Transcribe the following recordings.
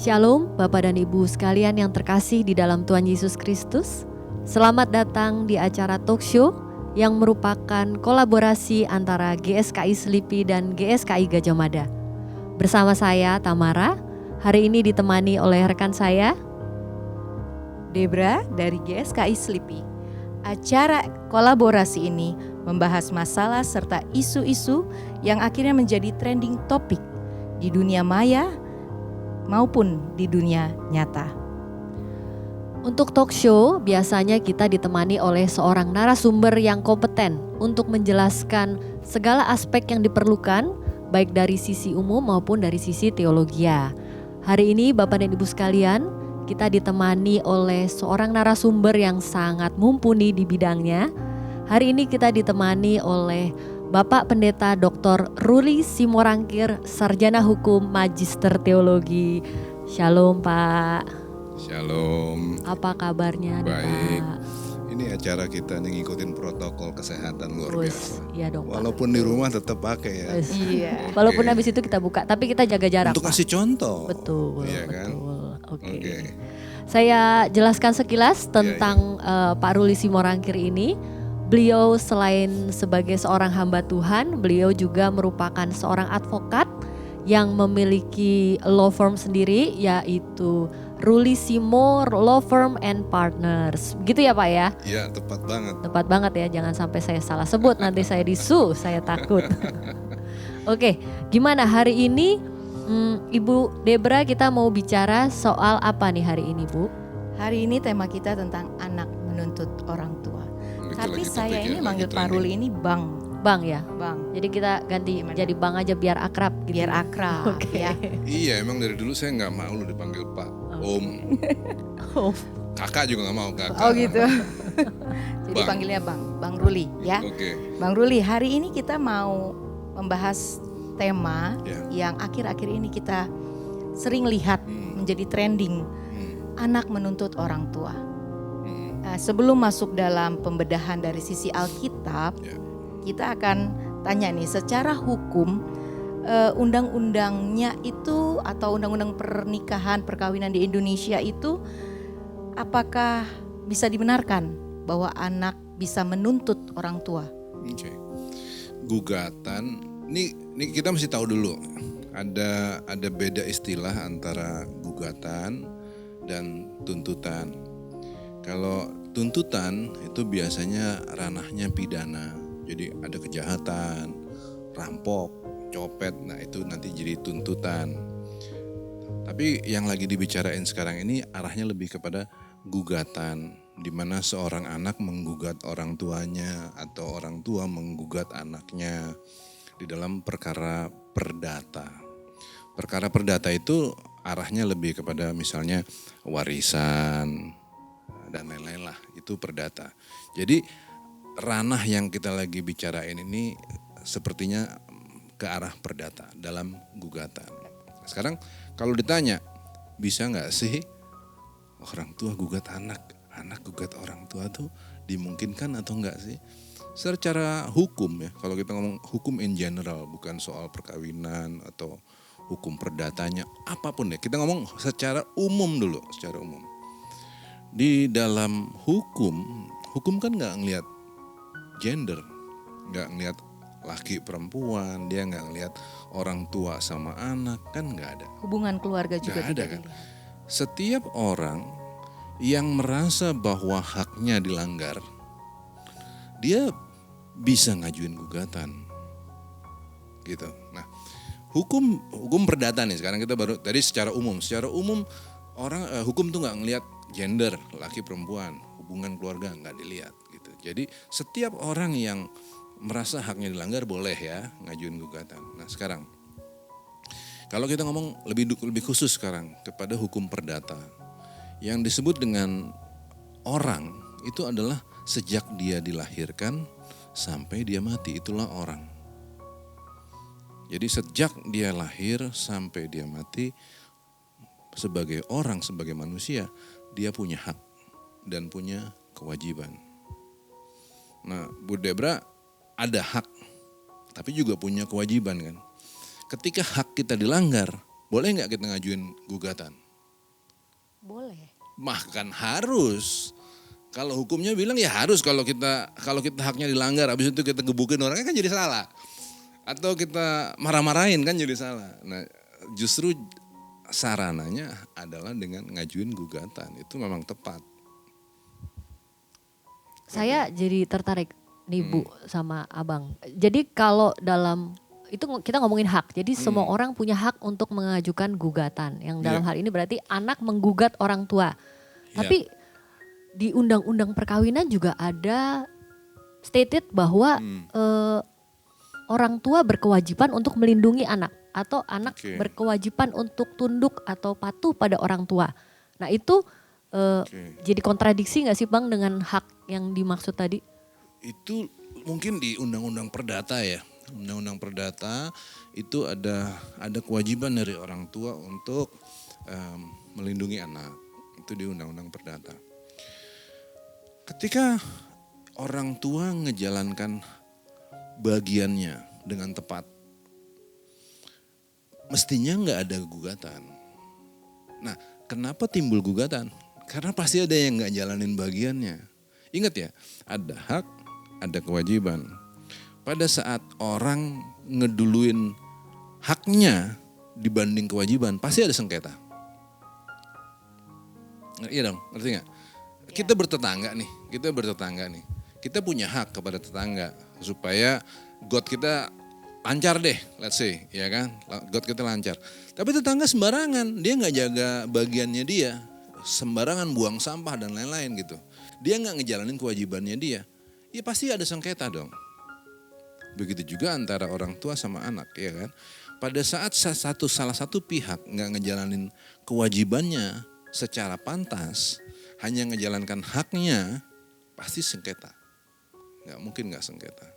Shalom Bapak dan Ibu sekalian yang terkasih di dalam Tuhan Yesus Kristus. Selamat datang di acara talk show yang merupakan kolaborasi antara GSKI Selipi dan GSKI Gajah Mada. Bersama saya Tamara, hari ini ditemani oleh rekan saya Debra dari GSKI Selipi. Acara kolaborasi ini membahas masalah serta isu-isu yang akhirnya menjadi trending topik di dunia maya maupun di dunia nyata. Untuk talk show, biasanya kita ditemani oleh seorang narasumber yang kompeten untuk menjelaskan segala aspek yang diperlukan, baik dari sisi umum maupun dari sisi teologia. Hari ini Bapak dan Ibu sekalian, kita ditemani oleh seorang narasumber yang sangat mumpuni di bidangnya. Hari ini kita ditemani oleh Bapak Pendeta Dr. Ruli Simorangkir, Sarjana Hukum Magister Teologi. Shalom Pak. Shalom. Apa kabarnya nih, Baik. Pak? Ini acara kita nih ngikutin protokol kesehatan luar biasa. Iya dong Pak. Walaupun di rumah tetap pakai ya. Iya. Walaupun habis itu kita buka, tapi kita jaga jarak. Untuk Pak. kasih contoh. Betul, Iya kan? betul. Oke. Oke. Saya jelaskan sekilas tentang Pak Ruli Simorangkir ini. Beliau selain sebagai seorang hamba Tuhan, beliau juga merupakan seorang advokat yang memiliki law firm sendiri, yaitu Ruli Simo Law Firm and Partners. Begitu ya Pak ya? Iya, tepat banget. Tepat banget ya, jangan sampai saya salah sebut, nanti saya disu, saya takut. Oke, gimana hari ini Ibu Debra, kita mau bicara soal apa nih hari ini Bu? Hari ini tema kita tentang anak menuntut orang tua. Itu Tapi lagi saya topik ini yang manggil lagi Pak trending. Ruli ini Bang. Bang ya? Bang. Jadi kita ganti Gimana? jadi Bang aja biar akrab gitu. Biar akrab Oke. ya. Iya, emang dari dulu saya nggak mau dipanggil Pak, Om. Oh, Kakak juga nggak mau kakak. Oh gitu. Jadi Bang. panggilnya Bang. Bang Ruli ya. Oke. Bang Ruli, hari ini kita mau membahas tema Ya. yang akhir-akhir ini kita sering lihat menjadi trending. Anak menuntut orang tua. Sebelum masuk dalam pembedahan dari sisi Alkitab, Ya. kita akan tanya nih, secara hukum undang-undangnya itu atau undang-undang pernikahan perkawinan di Indonesia itu apakah bisa dibenarkan bahwa anak bisa menuntut orang tua? Oke. Gugatan. Ini kita mesti tahu dulu. Ada beda istilah antara gugatan dan tuntutan. Kalau tuntutan itu biasanya ranahnya pidana. Jadi ada kejahatan, rampok, copet. Nah, itu nanti jadi tuntutan. Tapi yang lagi dibicarain sekarang ini arahnya lebih kepada gugatan, di mana seorang anak menggugat orang tuanya atau orang tua menggugat anaknya di dalam perkara perdata. Perkara perdata itu arahnya lebih kepada misalnya warisan dan lain-lain lah, itu perdata. Jadi ranah yang kita lagi bicarain ini sepertinya ke arah perdata dalam gugatan. Sekarang kalau ditanya, bisa nggak sih orang tua gugat anak gugat orang tua tuh dimungkinkan atau enggak sih? Secara hukum ya, kalau kita ngomong hukum in general, bukan soal perkawinan atau hukum perdatanya, apapun ya. Kita ngomong secara umum dulu, secara umum. Di dalam hukum kan nggak ngelihat gender, nggak ngelihat laki perempuan, dia nggak ngelihat orang tua sama anak, kan nggak ada. Hubungan keluarga juga Nggak ada tidak kan? dilihat. Setiap orang yang merasa bahwa haknya dilanggar, dia bisa ngajuin gugatan, gitu. Nah, hukum perdata nih. Sekarang kita baru tadi secara umum orang hukum tuh nggak ngelihat gender, laki perempuan, hubungan keluarga nggak dilihat, gitu. Jadi setiap orang yang merasa haknya dilanggar boleh ya ngajuin gugatan. Nah sekarang kalau kita ngomong lebih khusus sekarang kepada hukum perdata, yang disebut dengan orang itu adalah sejak dia dilahirkan sampai dia mati, itulah orang. Jadi sejak dia lahir sampai dia mati, sebagai orang, sebagai manusia, dia punya hak dan punya kewajiban. Nah, Bu Debra ada hak, tapi juga punya kewajiban kan. Ketika hak kita dilanggar, boleh nggak kita ngajuin gugatan? Boleh. Bahkan harus. Kalau hukumnya bilang ya harus, kalau kita haknya dilanggar, habis itu kita gebukin orangnya kan jadi salah. Atau kita marah-marahin kan jadi salah. Nah, justru sarananya adalah dengan ngajuin gugatan. Itu memang tepat. Saya jadi tertarik nih Bu sama Abang. Jadi kalau dalam itu kita ngomongin hak. Jadi semua orang punya hak untuk mengajukan gugatan. Yang dalam hal ini berarti anak menggugat orang tua. Tapi di undang-undang perkawinan juga ada stated bahwa orang tua berkewajiban untuk melindungi anak atau anak berkewajiban untuk tunduk atau patuh pada orang tua. Nah itu jadi kontradiksi nggak sih Bang dengan hak yang dimaksud tadi? Itu mungkin di Undang-Undang Perdata ya. Undang-Undang Perdata itu ada kewajiban dari orang tua untuk melindungi anak. Itu di Undang-Undang Perdata. Ketika orang tua ngejalankan bagiannya dengan tepat, mestinya nggak ada gugatan. Nah, kenapa timbul gugatan? Karena pasti ada yang nggak jalanin bagiannya. Ingat ya, ada hak, ada kewajiban. Pada saat orang ngeduluin haknya dibanding kewajiban, pasti ada sengketa. Iya dong, ngerti nggak? Kita bertetangga nih. Kita punya hak kepada tetangga supaya got kita lancar deh, let's say, ya kan? Got kita lancar. Tapi tetangga sembarangan, dia nggak jaga bagiannya dia, sembarangan buang sampah dan lain-lain gitu. Dia nggak ngejalanin kewajibannya dia. Ya pasti ada sengketa dong. Begitu juga antara orang tua sama anak, ya kan? Pada saat salah satu pihak nggak ngejalanin kewajibannya secara pantas, hanya ngejalankan haknya, pasti sengketa. Nggak mungkin nggak sengketa.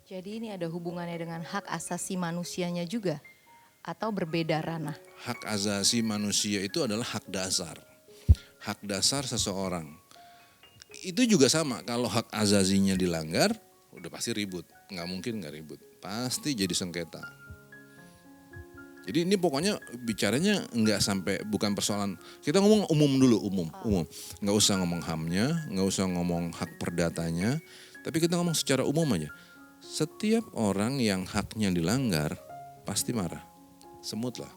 Jadi ini ada hubungannya dengan hak asasi manusianya juga? Atau berbeda ranah? Hak asasi manusia itu adalah hak dasar. Hak dasar seseorang. Itu juga sama, kalau hak asasinya dilanggar, udah pasti ribut. Nggak mungkin nggak ribut. Pasti jadi sengketa. Jadi ini pokoknya bicaranya nggak sampai, bukan persoalan, kita ngomong umum dulu, umum. Nggak usah ngomong HAM-nya, nggak usah ngomong hak perdatanya, tapi kita ngomong secara umum aja. Setiap orang yang haknya dilanggar pasti marah. Semut lah.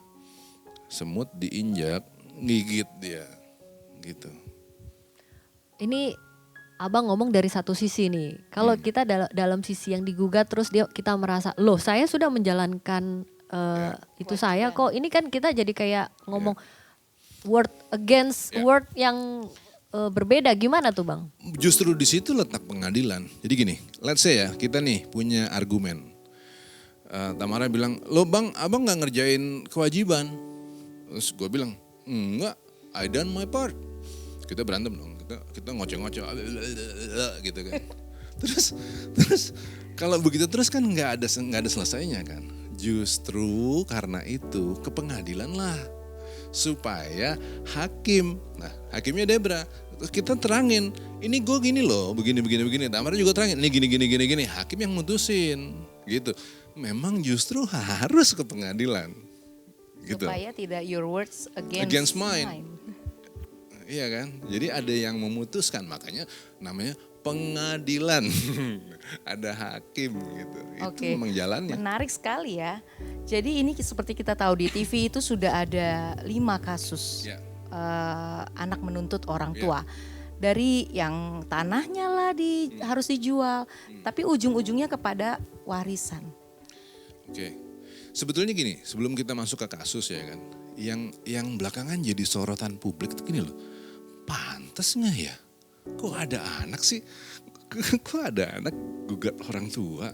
Semut diinjak, gigit dia. Gitu. Ini Abang ngomong dari satu sisi nih. Kalau kita dalam sisi yang digugat terus kita merasa, loh saya sudah menjalankan itu saya kok. Ini kan kita jadi kayak ngomong word against word yang berbeda. Gimana tuh Bang? Justru di situ letak pengadilan. Jadi gini, let's say ya, kita nih punya argumen. Tamara bilang, lo Bang, abang gak ngerjain kewajiban. Terus gue bilang, enggak, I done my part. Kita berantem dong, kita ngoceh-ngoceh gitu kan. Terus kalau begitu terus kan nggak ada selesainya kan. Justru karena itu ke pengadilan lah, supaya hakim, nah hakimnya Debra, kita terangin, ini gue gini loh, begini. Tamara juga terangin, ini gini. Hakim yang mutusin, gitu. Memang justru harus ke pengadilan, gitu. Supaya tidak your words against mine. Iya kan, jadi ada yang memutuskan, makanya namanya pengadilan. Ada hakim gitu. Itu memang jalannya. Menarik sekali ya. Jadi ini seperti kita tahu di TV itu sudah ada 5 kasus anak menuntut orang tua. Dari yang tanahnya lah harus dijual, tapi ujung-ujungnya kepada warisan. Oke. Sebetulnya gini, sebelum kita masuk ke kasus ya kan, yang belakangan jadi sorotan publik itu gini loh. Pantes nggak ya? Kok ada anak sih? Kok ada anak gugat orang tua?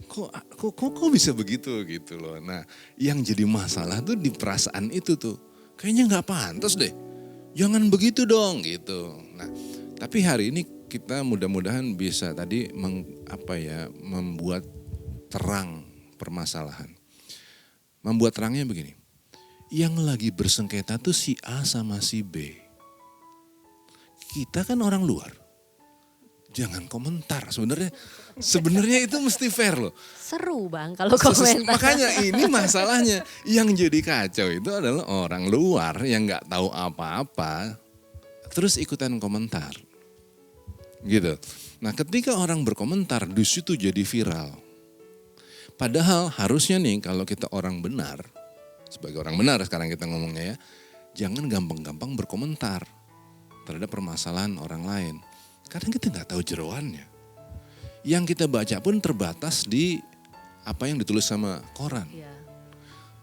Kok bisa begitu gitu loh. Nah, yang jadi masalah tuh di perasaan itu tuh. Kayaknya nggak pantas deh. Jangan begitu dong gitu. Nah, tapi hari ini kita mudah-mudahan bisa tadi membuat terang permasalahan. Membuat terangnya begini. Yang lagi bersengketa tuh si A sama si B. Kita kan orang luar. jangan komentar. Sebenarnya itu mesti fair loh. Seru Bang kalau komentar. Makanya ini masalahnya. Yang jadi kacau itu adalah orang luar yang nggak tahu apa-apa, terus ikutan komentar. Gitu. Nah ketika orang berkomentar, di situ jadi viral. Padahal harusnya nih kalau kita orang benar, sebagai orang benar sekarang kita ngomongnya ya, jangan gampang-gampang berkomentar terhadap permasalahan orang lain. Karena kita nggak tahu jeroannya. Yang kita baca pun terbatas di apa yang ditulis sama koran. Iya.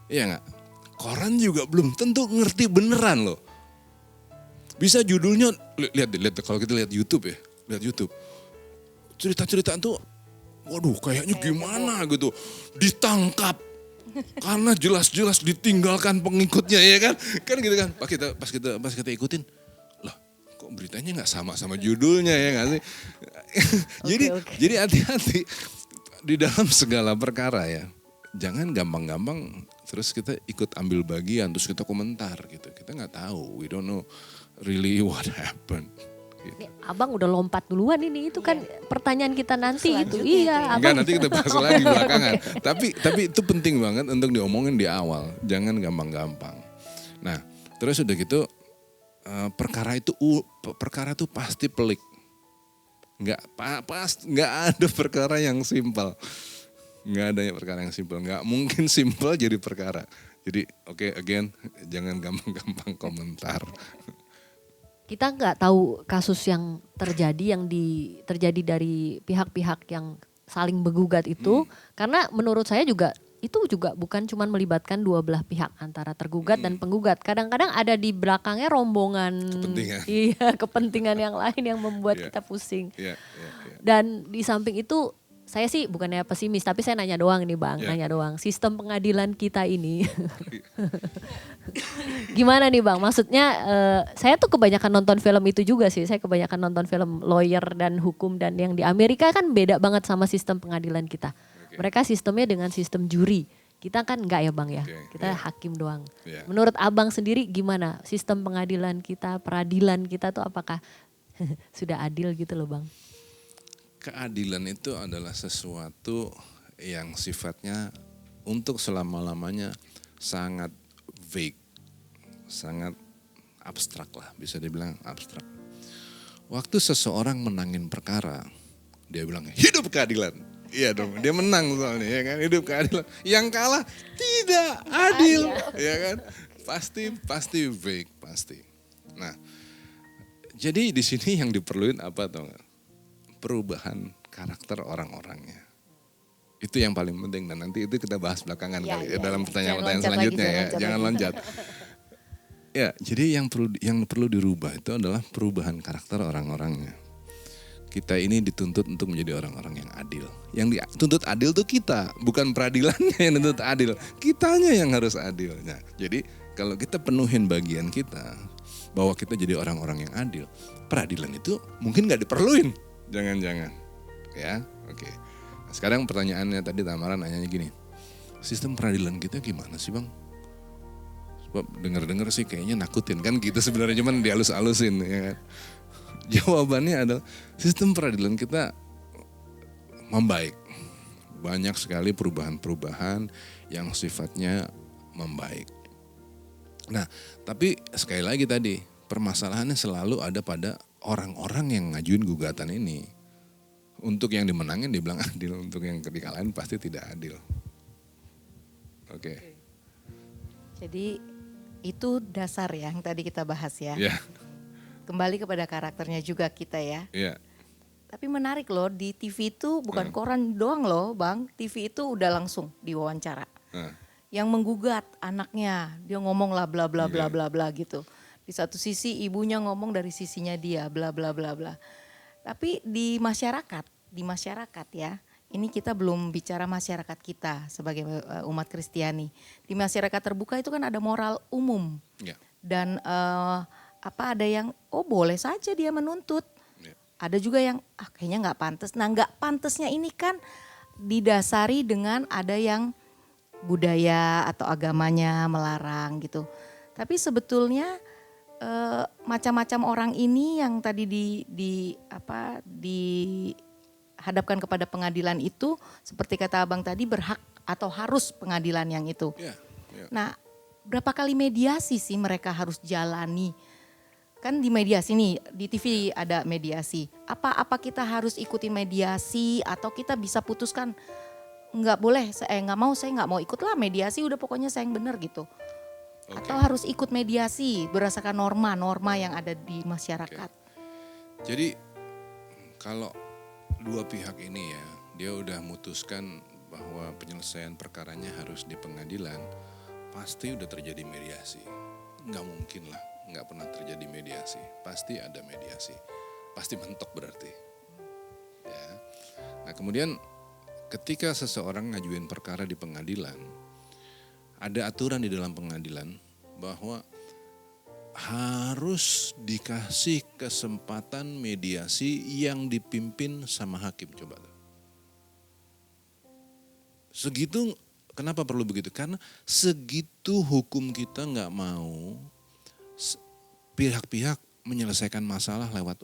Iya nggak? Koran juga belum tentu ngerti beneran loh. Bisa judulnya, lihat kalau kita lihat YouTube ya, lihat YouTube. Cerita-cerita tuh, waduh kayaknya gimana gitu. Ditangkap. Karena jelas-jelas ditinggalkan pengikutnya ya kan. Kan gitu kan, pas kita ikutin. Kok beritanya nggak sama judulnya ya nggak sih? Jadi hati-hati di dalam segala perkara ya. Jangan gampang-gampang terus kita ikut ambil bagian terus kita komentar gitu. Kita nggak tahu, we don't know really what happened. Gitu. Nih, Abang udah lompat duluan ini, itu kan pertanyaan kita nanti itu. Iya, Enggak, nanti kita bahas lagi belakangan. Tapi itu penting banget untuk diomongin di awal. Jangan gampang-gampang. Nah, terus udah gitu perkara itu pasti pelik. Nggak ada perkara yang simpel. Nggak ada perkara yang simpel. Nggak mungkin simpel jadi perkara. Jadi again, jangan gampang-gampang komentar. Kita nggak tahu kasus yang terjadi terjadi dari pihak-pihak yang saling bergugat itu, karena menurut saya itu juga bukan cuma melibatkan dua belah pihak antara tergugat dan penggugat. Kadang-kadang ada di belakangnya rombongan kepentingan yang lain yang membuat kita pusing. Dan di samping itu saya sih bukannya pesimis, tapi saya nanya doang nih Bang, nanya doang. Sistem pengadilan kita ini gimana nih Bang? Maksudnya saya tuh kebanyakan nonton film itu juga sih. Saya kebanyakan nonton film lawyer dan hukum, dan yang di Amerika kan beda banget sama sistem pengadilan kita. Mereka sistemnya dengan sistem juri. Kita kan enggak ya Bang ya. Kita hakim doang. Menurut Abang sendiri gimana sistem pengadilan kita, peradilan kita tuh apakah sudah adil gitu loh Bang? Keadilan itu adalah sesuatu yang sifatnya untuk selama-lamanya sangat vague, sangat abstrak lah, bisa dibilang abstrak. Waktu seseorang menangin perkara, dia bilang hidup keadilan. Iya dong, dia menang soalnya ya kan, hidup keadilan. Yang kalah tidak adil, ya kan? Pasti vague, pasti. Nah, jadi di sini yang diperluin apa tau gak? Perubahan karakter orang-orangnya. Itu yang paling penting, dan nanti itu kita bahas belakangan dalam pertanyaan-pertanyaan selanjutnya ya. Jangan loncat. Ya, jadi yang perlu dirubah itu adalah perubahan karakter orang-orangnya. Kita ini dituntut untuk menjadi orang-orang yang adil. Yang dituntut adil tuh kita, bukan peradilannya yang dituntut adil. Kitanya yang harus adil. Nah, jadi kalau kita penuhin bagian kita, bahwa kita jadi orang-orang yang adil, peradilan itu mungkin gak diperluin. Jangan-jangan. Ya, oke. Nah, sekarang pertanyaannya tadi Tamara nanyanya gini. Sistem peradilan kita gimana sih Bang? Sebab dengar-dengar sih kayaknya nakutin kan gitu sebenarnya, cuman dihalus-halusin ya kan. Jawabannya adalah sistem peradilan kita membaik. Banyak sekali perubahan-perubahan yang sifatnya membaik. Nah, tapi sekali lagi tadi, permasalahannya selalu ada pada orang-orang yang ngajuin gugatan ini. Untuk yang dimenangin dibilang adil, untuk yang dikalahin pasti tidak adil. Oke. Jadi itu dasar ya yang tadi kita bahas ya. Yeah. Kembali kepada karakternya juga kita ya. Iya. Tapi menarik loh, di TV itu bukan koran doang loh Bang. TV itu udah langsung diwawancara. Yang menggugat anaknya, dia ngomong lah bla bla bla bla bla gitu. Di satu sisi ibunya ngomong dari sisinya dia bla bla bla bla. Tapi di masyarakat ya. Ini kita belum bicara masyarakat kita sebagai umat Kristiani. Di masyarakat terbuka itu kan ada moral umum. Yeah. Dan ada yang boleh saja dia menuntut. Ada juga yang kayaknya nggak pantas. Nah nggak pantasnya ini kan didasari dengan ada yang budaya atau agamanya melarang gitu. Tapi sebetulnya macam-macam orang ini yang tadi dihadapkan kepada pengadilan itu seperti kata Abang tadi berhak atau harus pengadilan yang itu. Ya, ya. Nah, berapa kali mediasi sih mereka harus jalani? Kan di mediasi nih, di TV ada mediasi. Apa kita harus ikutin mediasi atau kita bisa putuskan nggak boleh, saya nggak mau ikut lah mediasi, udah pokoknya saya yang benar gitu. Oke. Atau harus ikut mediasi berdasarkan norma-norma yang ada di masyarakat. Jadi kalau dua pihak ini ya, dia udah memutuskan bahwa penyelesaian perkaranya harus di pengadilan, pasti udah terjadi mediasi. Nggak mungkin lah, nggak pernah terjadi mediasi. Pasti ada mediasi, pasti mentok berarti. Ya. Nah kemudian ketika seseorang ngajuin perkara di pengadilan, ada aturan di dalam pengadilan bahwa harus dikasih kesempatan mediasi yang dipimpin sama hakim. Coba. Segitu, kenapa perlu begitu? Karena segitu hukum kita nggak mau pihak-pihak menyelesaikan masalah lewat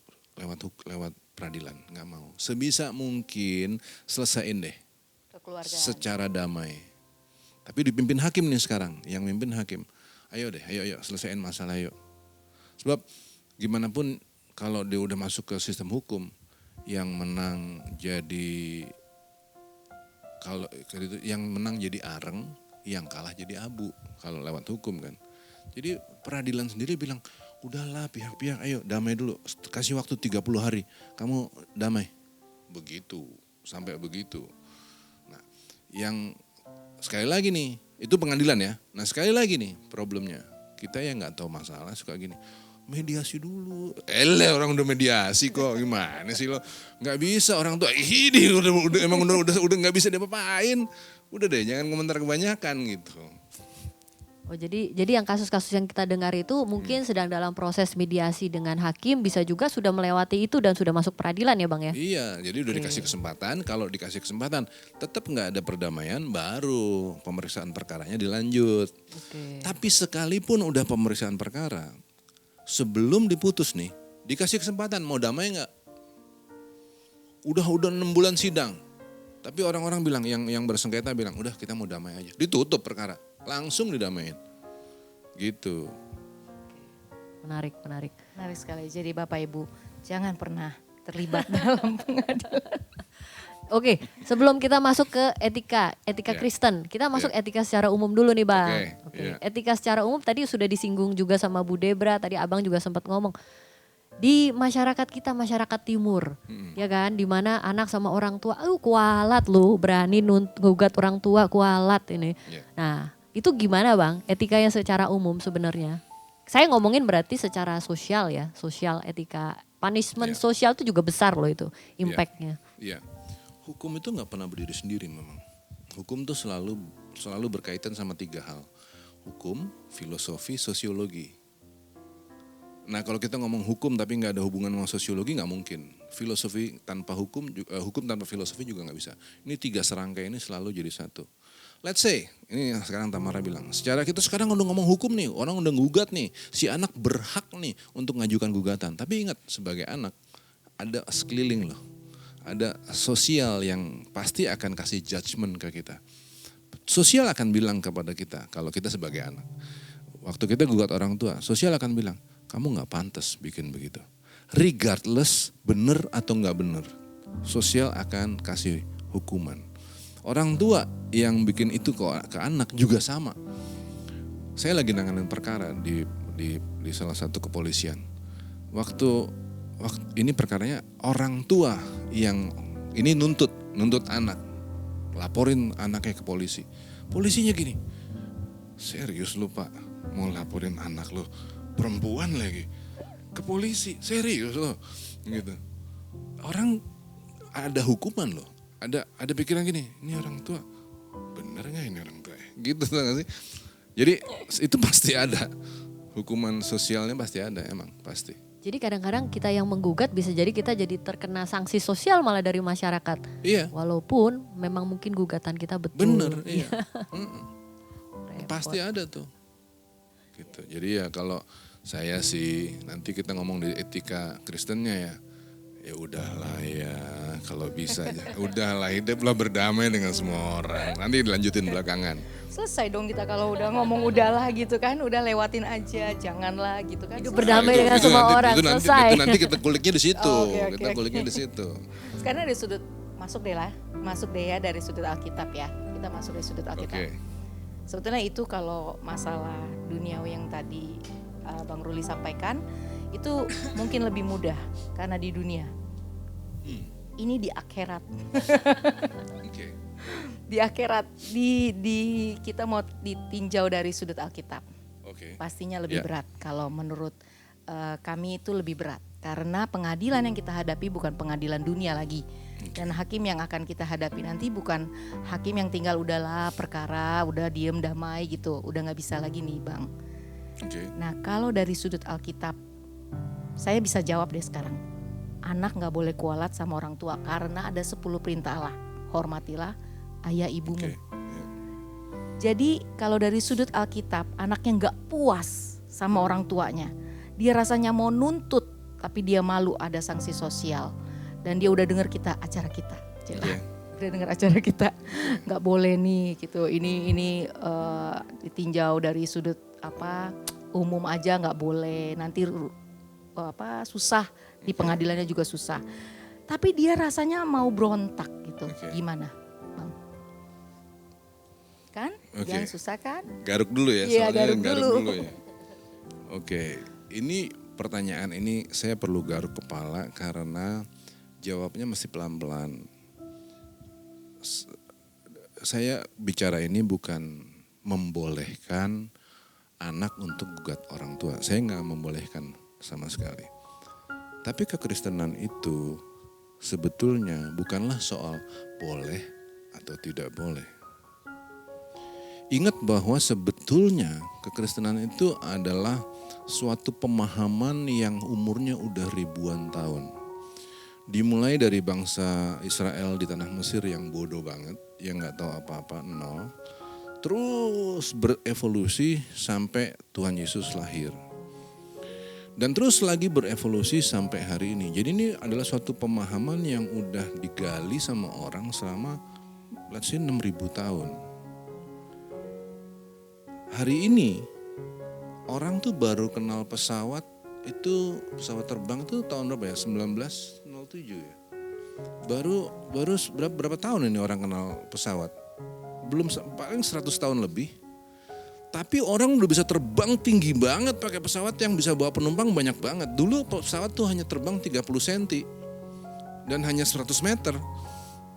peradilan, nggak mau. Sebisa mungkin selesaiin deh secara damai. Tapi dipimpin hakim nih sekarang, yang mimpin hakim. Ayo selesaiin masalah yuk. Sebab gimana pun kalau dia udah masuk ke sistem hukum, yang menang jadi areng, yang kalah jadi abu kalau lewat hukum kan. Jadi peradilan sendiri bilang, udahlah pihak-pihak ayo damai dulu, kasih waktu 30 hari, kamu damai. Begitu, sampai begitu. Nah, yang sekali lagi nih, itu pengadilan ya. Nah sekali lagi nih problemnya, kita yang nggak tahu masalah suka gini, mediasi dulu. Orang udah mediasi kok, gimana sih lo? Nggak bisa orang tua, ini udah nggak bisa diapa-apain. Udah deh, jangan komentar kebanyakan gitu. Oh jadi yang kasus-kasus yang kita dengar itu mungkin sedang dalam proses mediasi dengan hakim, bisa juga sudah melewati itu dan sudah masuk peradilan ya Bang ya? Iya, jadi udah dikasih kesempatan, kalau dikasih kesempatan tetap nggak ada perdamaian, baru pemeriksaan perkaranya dilanjut. Tapi sekalipun udah pemeriksaan perkara, sebelum diputus nih, dikasih kesempatan mau damai nggak? Udah 6 bulan sidang, tapi orang-orang bilang, yang bersengketa bilang, udah kita mau damai aja. Ditutup perkara, langsung didamain. Gitu. Menarik. Menarik sekali. Jadi Bapak Ibu jangan pernah terlibat dalam pengadilan. Oke, sebelum kita masuk ke etika Kristen, kita masuk etika secara umum dulu nih Bang. Oke. Etika secara umum tadi sudah disinggung juga sama Bu Debra, tadi Abang juga sempat ngomong. Di masyarakat kita, masyarakat timur, ya kan, dimana anak sama orang tua, kualat lu, berani ngugat orang tua, kualat ini. Nah, itu gimana Bang, etikanya secara umum sebenarnya? Saya ngomongin berarti secara sosial ya, sosial etika, punishment sosial itu juga besar loh itu, impactnya. Iya, hukum itu nggak pernah berdiri sendiri memang. Hukum tuh selalu berkaitan sama 3 hal, hukum, filosofi, sosiologi. Nah kalau kita ngomong hukum tapi nggak ada hubungan sama sosiologi nggak mungkin. Filosofi tanpa hukum, hukum tanpa filosofi juga nggak bisa. Ini 3 serangkai ini selalu jadi satu. Let's say, ini sekarang Tamara bilang, secara kita sekarang udah ngomong hukum nih, orang udah ngugat nih, si anak berhak nih untuk ngajukan gugatan. Tapi ingat, sebagai anak ada sekeliling loh, ada sosial yang pasti akan kasih judgement ke kita. Sosial akan bilang kepada kita, kalau kita sebagai anak, waktu kita gugat orang tua, sosial akan bilang, kamu gak pantas bikin begitu. Regardless bener atau gak bener, sosial akan kasih hukuman. Orang tua yang bikin itu ke anak juga sama. Saya lagi nanganin perkara di salah satu kepolisian. Waktu ini perkaranya orang tua yang ini nuntut anak, laporin anaknya ke polisi. Polisinya gini, serius lu Pak mau laporin anak lu, perempuan lagi, ke polisi, serius lo, gitu. Orang ada hukuman loh. Ada pikiran gini, ini orang tua, bener gak ini orang tua? Gitu gak sih? Jadi itu pasti ada, hukuman sosialnya pasti ada, emang pasti. Jadi kadang-kadang kita yang menggugat bisa jadi kita jadi terkena sanksi sosial malah dari masyarakat. Iya. Walaupun memang mungkin gugatan kita betul. Bener, iya. Pasti ada tuh. Gitu. Jadi ya kalau saya sih nanti kita ngomong di etika Kristennya ya. Ya udahlah ya, kalau bisa aja. Udahlah, hiduplah berdamai dengan semua orang. Nanti dilanjutin belakangan. Selesai dong kita kalau udah ngomong udahlah gitu kan, udah lewatin aja, janganlah gitu kan. Hidup Selesai. berdamai dengan semua orang, selesai. Itu nanti kita kuliknya di situ. Oke. Kita kuliknya di situ. Sekarang dari sudut masuk deh ya dari sudut Alkitab ya. Kita masuk dari sudut Alkitab. Oke. Sebetulnya itu kalau masalah duniawi yang tadi Bang Ruli sampaikan itu mungkin lebih mudah karena di dunia. Ini di akhirat. Oke. Di akhirat di kita mau ditinjau dari sudut Alkitab. Oke. Pastinya lebih Ya. berat kalau menurut kami itu lebih berat karena pengadilan yang kita hadapi bukan pengadilan dunia lagi. Dan hakim yang akan kita hadapi nanti bukan hakim yang tinggal udahlah perkara, udah diem damai gitu, udah nggak bisa lagi nih Bang. Oke. Nah kalau dari sudut Alkitab, saya bisa jawab deh sekarang. Anak gak boleh kualat sama orang tua karena ada 10 perintah Allah. Hormatilah ayah ibumu. Oke. Ya. Jadi kalau dari sudut Alkitab, anaknya gak puas sama orang tuanya. Dia rasanya mau nuntut, tapi dia malu ada sanksi sosial. Dan dia udah dengar acara kita. Oke. Udah dengar acara kita, gak boleh nih gitu. Ini ditinjau dari sudut umum aja gak boleh. Nanti susah di pengadilannya juga susah. Tapi dia rasanya mau berontak gitu. Oke. Gimana, Bang? Kan? Oke. Yang susah kan? Garuk dulu ya, Iya, soalnya garuk dulu. ya. Oke, ini pertanyaan ini saya perlu garuk kepala karena jawabnya mesti pelan-pelan. Saya bicara ini bukan membolehkan anak untuk gugat orang tua. Saya nggak membolehkan sama sekali. Tapi kekristenan itu sebetulnya bukanlah soal boleh atau tidak boleh. Ingat bahwa sebetulnya kekristenan itu adalah suatu pemahaman yang umurnya udah ribuan tahun. Dimulai dari bangsa Israel di tanah Mesir yang bodoh banget, yang gak tahu apa-apa, nol. Terus berevolusi sampai Tuhan Yesus lahir. Dan terus lagi berevolusi sampai hari ini. Jadi ini adalah suatu pemahaman yang udah digali sama orang selama let's say 6.000 tahun. Hari ini orang tuh baru kenal pesawat itu, pesawat terbang itu tahun berapa ya? 1907 ya. Baru berapa tahun ini orang kenal pesawat? Belum, paling 100 tahun lebih. Tapi orang udah bisa terbang tinggi banget pakai pesawat yang bisa bawa penumpang banyak banget. Dulu pesawat tuh hanya terbang 30 cm dan hanya 100 meter.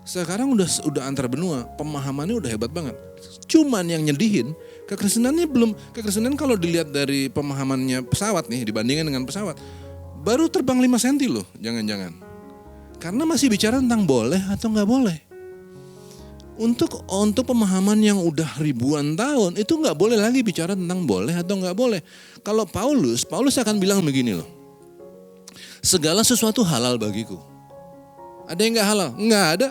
Sekarang udah antar benua, pemahamannya udah hebat banget. Cuman yang nyedihin, kekristenan kalau dilihat dari pemahamannya pesawat nih dibandingkan dengan pesawat, baru terbang 5 cm loh, jangan-jangan. Karena masih bicara tentang boleh atau nggak boleh. Untuk pemahaman yang udah ribuan tahun itu nggak boleh lagi bicara tentang boleh atau nggak boleh. Kalau Paulus akan bilang begini loh, segala sesuatu halal bagiku. Ada yang nggak halal? Nggak ada.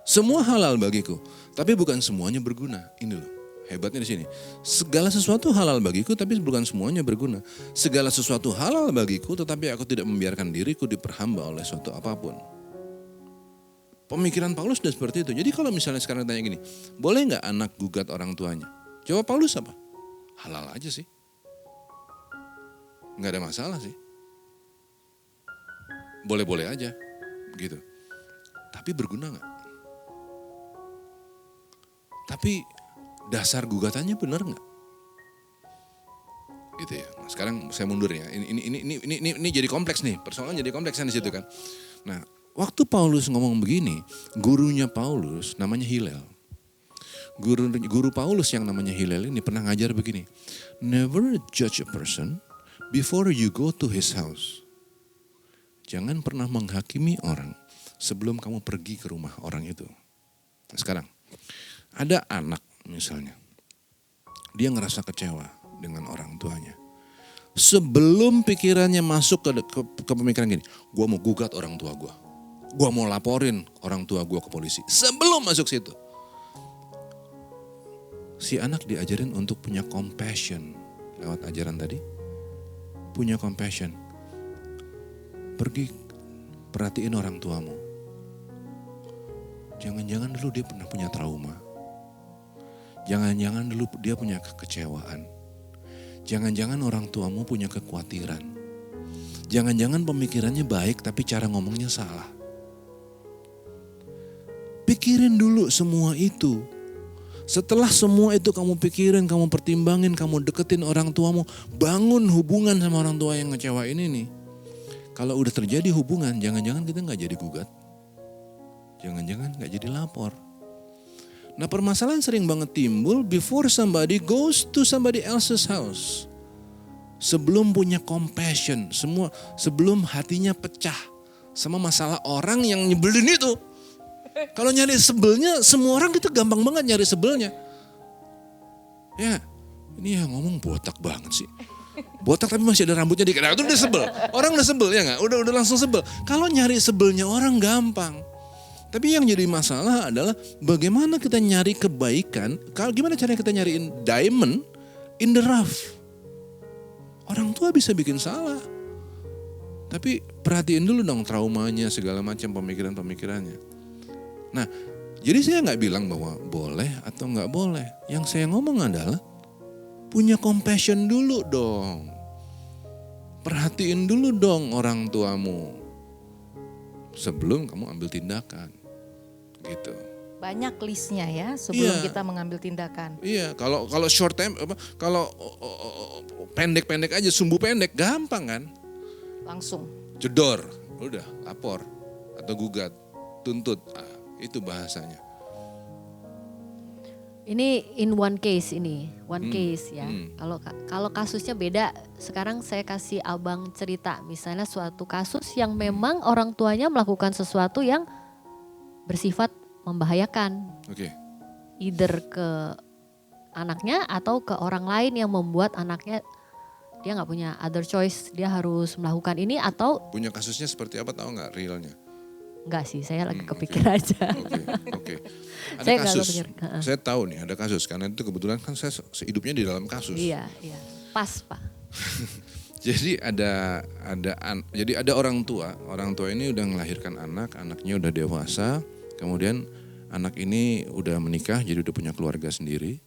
Semua halal bagiku. Tapi bukan semuanya berguna. Ini loh hebatnya di sini. Segala sesuatu halal bagiku tapi bukan semuanya berguna. Segala sesuatu halal bagiku tetapi aku tidak membiarkan diriku diperhamba oleh suatu apapun. Pemikiran Paulus sudah seperti itu. Jadi kalau misalnya sekarang tanya gini, boleh nggak anak gugat orang tuanya? Jawab Paulus apa? Halal aja sih. Nggak ada masalah sih. Boleh-boleh aja, gitu. Tapi berguna nggak? Tapi dasar gugatannya benar nggak? Gitu ya. Nah, sekarang saya mundur ya. Ini jadi kompleks nih. Persoalan jadi kompleks kan di situ kan. Nah. Waktu Paulus ngomong begini, gurunya Paulus namanya Hillel. Guru Paulus yang namanya Hillel ini pernah ngajar begini. Never judge a person before you go to his house. Jangan pernah menghakimi orang sebelum kamu pergi ke rumah orang itu. Nah, sekarang, ada anak misalnya. Dia ngerasa kecewa dengan orang tuanya. Sebelum pikirannya masuk ke pemikiran gini, gue mau gugat orang tua gue. Gue mau laporin orang tua gue ke polisi. Sebelum masuk situ. Si anak diajarin untuk punya compassion lewat ajaran tadi. punya compassion. Pergi perhatiin orang tuamu. Jangan-jangan dulu dia pernah punya trauma. Jangan-jangan dulu dia punya kekecewaan. Jangan-jangan orang tuamu punya kekhawatiran. Jangan-jangan pemikirannya baik tapi cara ngomongnya salah. Pikirin dulu semua itu. Setelah semua itu kamu pikirin, kamu pertimbangin, kamu deketin orang tuamu, bangun hubungan sama orang tua yang ngecewain ini. Kalau udah terjadi hubungan, jangan-jangan kita gak jadi gugat. Jangan-jangan gak jadi lapor. Nah, permasalahan sering banget timbul before somebody goes to somebody else's house. Sebelum punya compassion, sebelum hatinya pecah sama masalah orang yang nyebelin itu. Kalau nyari sebelnya, semua orang kita gampang banget nyari sebelnya. Ya, ini yang ngomong botak banget sih. Botak tapi masih ada rambutnya dikit. Nah, itu udah sebel. Orang udah sebel ya gak? Udah langsung sebel. Kalau nyari sebelnya orang gampang. Tapi yang jadi masalah adalah bagaimana kita nyari kebaikan, gimana caranya kita nyariin diamond in the rough. Orang tua bisa bikin salah. Tapi perhatiin dulu dong traumanya, segala macam pemikiran-pemikirannya. Nah, jadi saya gak bilang bahwa boleh atau gak boleh. Yang saya ngomong adalah punya compassion dulu dong. Perhatiin dulu dong orang tuamu sebelum kamu ambil tindakan. Gitu. Banyak listnya ya sebelum kita mengambil tindakan. Iya, kalau short time kalau pendek-pendek aja, sumbu pendek gampang kan? Langsung Jedor, udah lapor atau gugat, tuntut. Itu bahasanya. Ini in one case case ya. Kalau kasusnya beda, sekarang saya kasih abang cerita. Misalnya suatu kasus yang memang orang tuanya melakukan sesuatu yang bersifat membahayakan. Oke. Either ke anaknya atau ke orang lain yang membuat anaknya dia nggak punya other choice, dia harus melakukan ini atau. Punya kasusnya seperti apa, tahu nggak realnya? Enggak sih, saya lagi kepikir aja. Oke. Ada Saya kasus, saya tahu nih ada kasus, karena itu kebetulan kan saya hidupnya di dalam kasus. Iya. Pas Pak. Jadi ada orang tua ini udah melahirkan anaknya udah dewasa, kemudian anak ini udah menikah, jadi udah punya keluarga sendiri.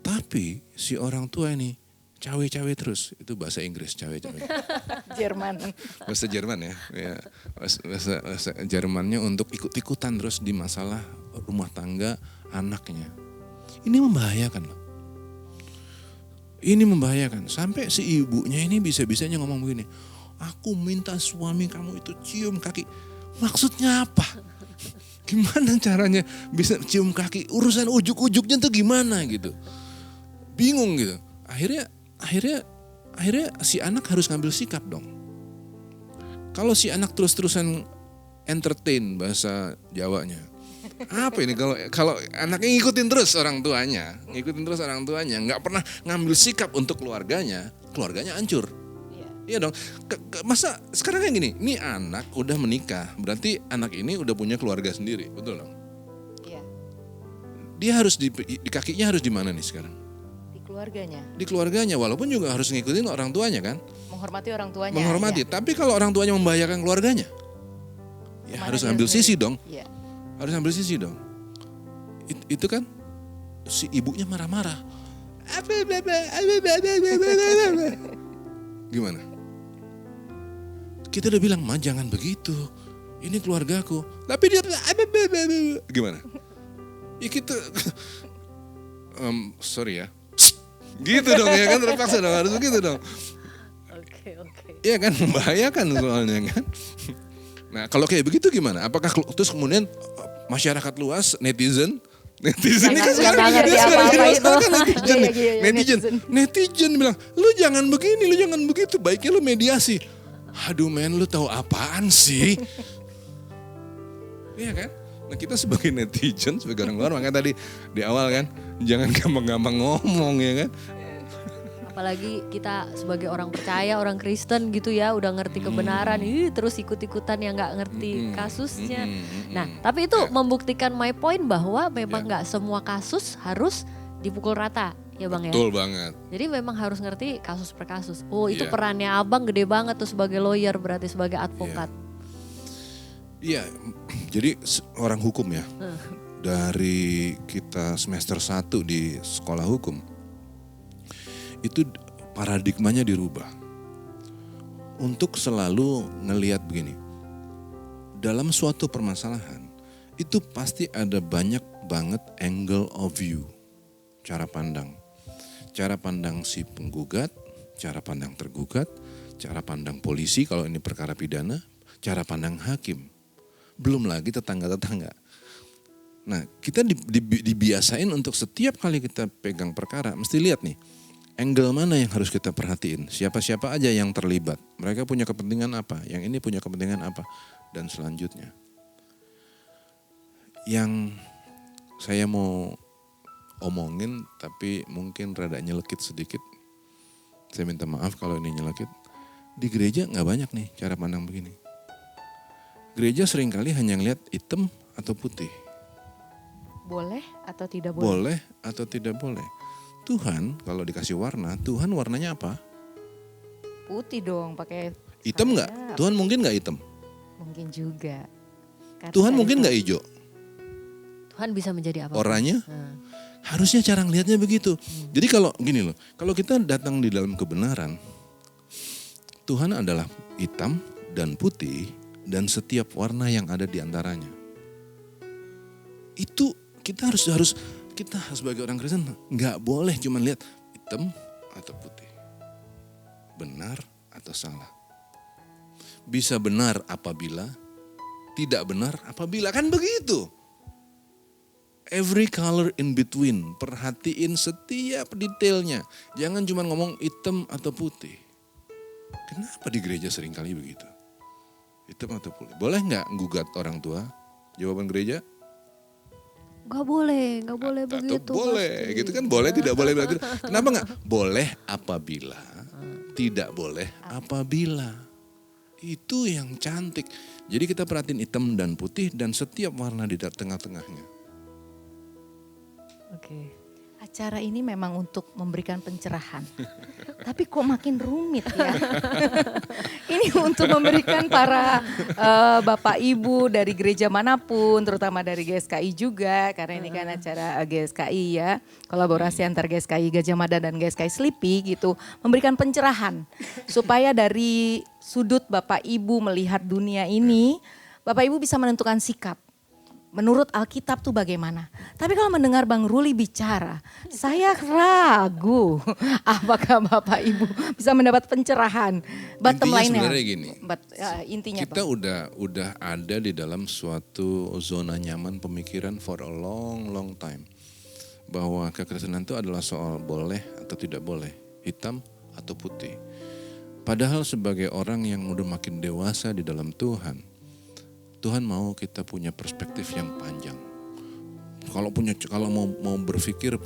Tapi si orang tua ini cawe-cawe terus, itu bahasa Inggris cawe-cawe. Jerman. Bahasa Jerman ya. Bahasa Jermannya untuk ikut-ikutan terus di masalah rumah tangga anaknya. Ini membahayakan loh. Ini membahayakan. Sampai si ibunya ini bisa-bisanya ngomong begini. Aku minta suami kamu itu cium kaki. Maksudnya apa? Gimana caranya bisa cium kaki? Urusan ujuk-ujuknya tuh gimana gitu. Bingung gitu. Akhirnya si anak harus ngambil sikap dong. Kalau si anak terus-terusan entertain bahasa Jawanya. Apa ini kalau anaknya ngikutin terus orang tuanya, nggak pernah ngambil sikap untuk keluarganya hancur. Iya dong. Masa sekarang kayak gini, ini anak udah menikah, berarti anak ini udah punya keluarga sendiri, betul dong? Iya. Dia harus di kakinya harus di mana nih sekarang? Di keluarganya, walaupun juga harus ngikutin orang tuanya kan. Menghormati orang tuanya. Menghormati, ya. Tapi kalau orang tuanya membahayakan keluarganya, ya harus ambil sisi dong. Ya. Harus ambil sisi dong. Itu kan si ibunya marah-marah. Gimana? Kita udah bilang, "Ma, jangan begitu. Ini keluargaku." Tapi dia gimana? Ya kita sorry ya. Gitu dong ya kan, terpaksa dong, harus begitu dong. Oke. Iya kan, membahayakan soalnya kan. Nah, kalau kayak begitu gimana? Apakah terus kemudian masyarakat luas, netizen ini kan sekarang netizen bilang, "Lu jangan begini, lu jangan begitu, baiknya lu mediasi." Aduh men, lu tahu apaan sih? Iya kan? Nah, kita sebagai netizen, sebagai orang luar, makanya tadi di awal kan, jangan gampang-gampang ngomong ya kan. Apalagi kita sebagai orang percaya, orang Kristen gitu ya, udah ngerti kebenaran, terus ikut-ikutan yang nggak ngerti kasusnya. Nah, tapi itu membuktikan my point bahwa memang nggak semua kasus harus dipukul rata. ya Bang ya. Betul banget. Jadi memang harus ngerti kasus per kasus. Oh itu Iya. perannya abang gede banget tuh sebagai lawyer berarti sebagai advokat. Iya, jadi orang hukum ya. Dari kita semester 1 di sekolah hukum, itu paradigmanya dirubah. Untuk selalu ngelihat begini, dalam suatu permasalahan, itu pasti ada banyak banget angle of view, cara pandang. Cara pandang si penggugat, cara pandang tergugat, cara pandang polisi kalau ini perkara pidana, cara pandang hakim. Belum lagi tetangga-tetangga. Nah, kita dibiasain untuk setiap kali kita pegang perkara, mesti lihat nih, angle mana yang harus kita perhatiin. Siapa-siapa aja yang terlibat. Mereka punya kepentingan apa, yang ini punya kepentingan apa, dan selanjutnya. Yang saya mau omongin, tapi mungkin rada nyelekit sedikit. Saya minta maaf kalau ini nyelekit. Di gereja gak banyak nih cara pandang begini. Gereja seringkali hanya ngeliat hitam atau putih. Boleh atau tidak boleh? Boleh atau tidak boleh. Tuhan kalau dikasih warna, Tuhan warnanya apa? Putih dong, pakai Hitam nggak? sayap. Tuhan mungkin nggak hitam. Mungkin juga. Karena Tuhan ada mungkin itu. nggak hijau. Tuhan bisa menjadi apa? Oranye Nah, harusnya cara ngelihatnya begitu. Jadi kalau gini loh, kalau kita datang di dalam kebenaran, Tuhan adalah hitam dan putih dan setiap warna yang ada di antaranya. Itu kita harus kita sebagai orang Kristen nggak boleh cuma lihat hitam atau putih, benar atau salah. Bisa benar apabila, tidak benar apabila, kan begitu. Every color in between, perhatiin setiap detailnya. Jangan cuma ngomong hitam atau putih. Kenapa di gereja sering kali begitu? Hitam atau putih. Boleh nggak gugat orang tua? Jawaban gereja? nggak boleh Atau begitu. boleh, pasti. gitu kan boleh tidak boleh. Kenapa nggak? Boleh apabila, tidak boleh apabila. Itu yang cantik. Jadi kita perhatiin hitam dan putih dan setiap warna di tengah-tengahnya. Oke. Acara ini memang untuk memberikan pencerahan. Tapi kok makin rumit ya. Ini untuk memberikan para Bapak Ibu dari gereja manapun, terutama dari GSKI juga. Karena ini kan acara GSKI ya. Kolaborasi antar GSKI Gajah Mada dan GSKI Slipi gitu. Memberikan pencerahan. Supaya dari sudut Bapak Ibu melihat dunia ini, Bapak Ibu bisa menentukan sikap. Menurut Alkitab tuh bagaimana? Tapi kalau mendengar Bang Ruli bicara, saya ragu apakah Bapak Ibu bisa mendapat pencerahan. Bottom Intinya line-nya. sebenarnya gini. Intinya Kita Bang. udah ada di dalam suatu zona nyaman pemikiran for a long time. Bahwa kekristenan itu adalah soal boleh atau tidak boleh, hitam atau putih. Padahal sebagai orang yang udah makin dewasa di dalam Tuhan, Tuhan mau kita punya perspektif yang panjang. Kalau mau berpikir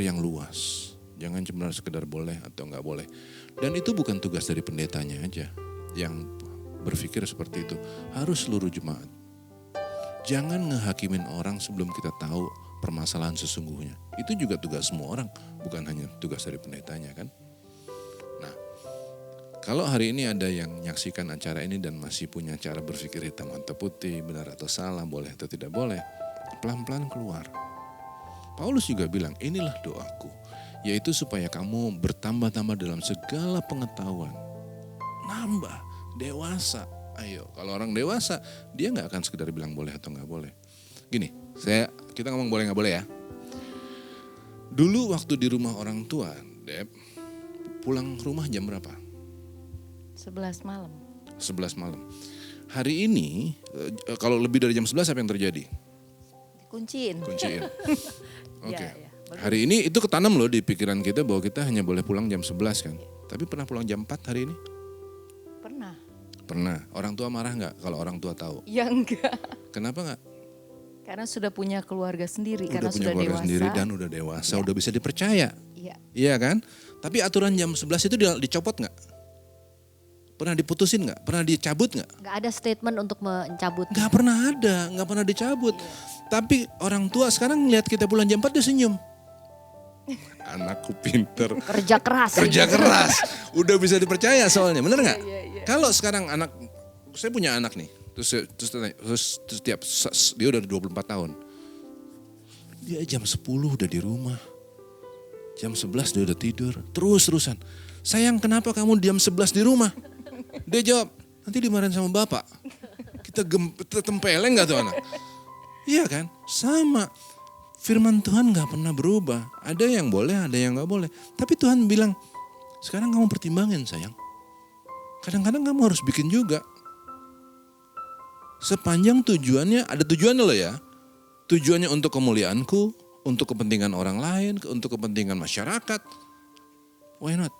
yang luas. Jangan cuma sekedar boleh atau nggak boleh. Dan itu bukan tugas dari pendetanya aja yang berpikir seperti itu. Harus seluruh jemaat. Jangan ngehakimin orang sebelum kita tahu permasalahan sesungguhnya. Itu juga tugas semua orang, bukan hanya tugas dari pendetanya kan. Nah, kalau hari ini ada yang menyaksikan acara ini dan masih punya cara berpikir hitam atau putih, benar atau salah, boleh atau tidak boleh, pelan-pelan keluar. Paulus juga bilang, inilah doaku, yaitu supaya kamu bertambah-tambah dalam segala pengetahuan. Nambah, dewasa. Ayo, kalau orang dewasa, dia gak akan sekedar bilang boleh atau gak boleh. Gini, kita ngomong boleh gak boleh ya. Dulu waktu di rumah orang tua, Dep, pulang rumah jam berapa? 11 malam. 11 malam. Hari ini, kalau lebih dari jam 11 apa yang terjadi? Dikunciin. Kunciin. Oke. Ya, Hari ini itu ketanam loh di pikiran kita bahwa kita hanya boleh pulang jam 11 kan. Tapi pernah pulang jam 4 hari ini? Pernah. Pernah. Orang tua marah gak kalau orang tua tahu? Ya enggak. Kenapa gak? Karena sudah punya keluarga sendiri. Udah karena punya sudah keluarga dewasa. sendiri dan udah dewasa, Ya. udah bisa dipercaya. Iya. Iya kan? Tapi aturan jam 11 itu dicopot gak? Pernah diputusin gak? Pernah dicabut gak? Nggak ada statement untuk mencabut. Gak pernah ada, gak pernah dicabut. Tapi orang tua sekarang ngeliat kita pulang jam 4 dia senyum. Anakku pinter, Kerja keras. kerja ini. keras. Udah bisa dipercaya soalnya, bener nggak? Kalau sekarang saya punya anak nih, terus tiap dia udah 24 tahun. Dia jam 10 udah di rumah. Jam 11 dia udah tidur. Terus-terusan. Sayang, kenapa kamu jam 11 di rumah? Dia jawab, nanti dimarahin sama bapak. Kita tempeleng gak tuh anak? Iya kan? Sama. Firman Tuhan gak pernah berubah. Ada yang boleh, ada yang gak boleh. Tapi Tuhan bilang, sekarang kamu pertimbangin sayang. Kadang-kadang kamu harus bikin juga. Sepanjang tujuannya, ada tujuannya loh ya. Tujuannya untuk kemuliaanku, untuk kepentingan orang lain, untuk kepentingan masyarakat. Why not?